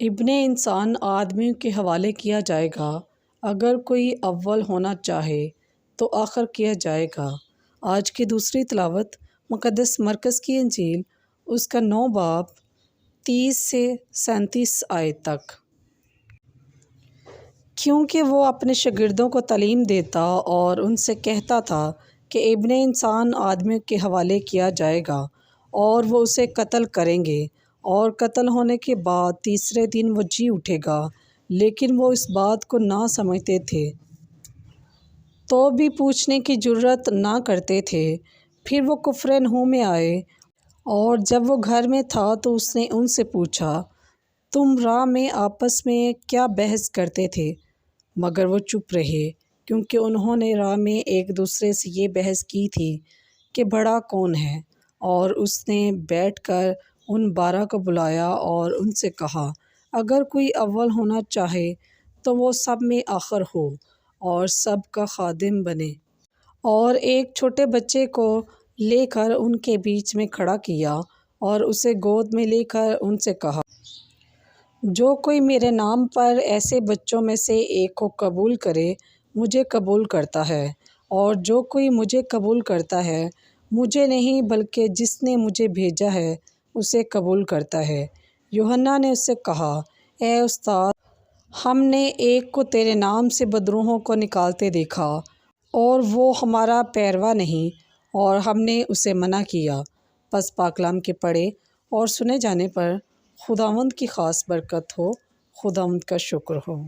ابن انسان آدمیوں کے حوالے کیا جائے گا، اگر کوئی اول ہونا چاہے تو آخر کیا جائے گا۔ آج کی دوسری تلاوت مقدس مرقس کی انجیل، اس کا 9 باب 30 سے 37 آیت تک۔ کیونکہ وہ اپنے شاگردوں کو تعلیم دیتا اور ان سے کہتا تھا کہ ابن انسان آدمیوں کے حوالے کیا جائے گا اور وہ اسے قتل کریں گے، اور قتل ہونے کے بعد تیسرے دن وہ جی اٹھے گا۔ لیکن وہ اس بات کو نہ سمجھتے تھے تو بھی پوچھنے کی جرات نہ کرتے تھے۔ پھر وہ کفرنہوم میں آئے، اور جب وہ گھر میں تھا تو اس نے ان سے پوچھا، تم راہ میں آپس میں کیا بحث کرتے تھے؟ مگر وہ چپ رہے، کیونکہ انہوں نے راہ میں ایک دوسرے سے یہ بحث کی تھی کہ بڑا کون ہے۔ اور اس نے بیٹھ کر ان 12 کو بلایا اور ان سے کہا، اگر کوئی اول ہونا چاہے تو وہ سب میں آخر ہو اور سب کا خادم بنے۔ اور ایک چھوٹے بچے کو لے کر ان کے بیچ میں کھڑا کیا اور اسے گود میں لے کر ان سے کہا، جو کوئی میرے نام پر ایسے بچوں میں سے ایک کو قبول کرے مجھے قبول کرتا ہے، اور جو کوئی مجھے قبول کرتا ہے مجھے نہیں بلکہ جس نے مجھے بھیجا ہے اسے قبول کرتا ہے۔ یوحنا نے اس سے کہا، اے استاد، ہم نے ایک کو تیرے نام سے بدروحوں کو نکالتے دیکھا، اور وہ ہمارا پیروا نہیں، اور ہم نے اسے منع کیا۔ پس پاک کلام کے پڑھے اور سنے جانے پر خداوند کی خاص برکت ہو۔ خداوند کا شکر ہو۔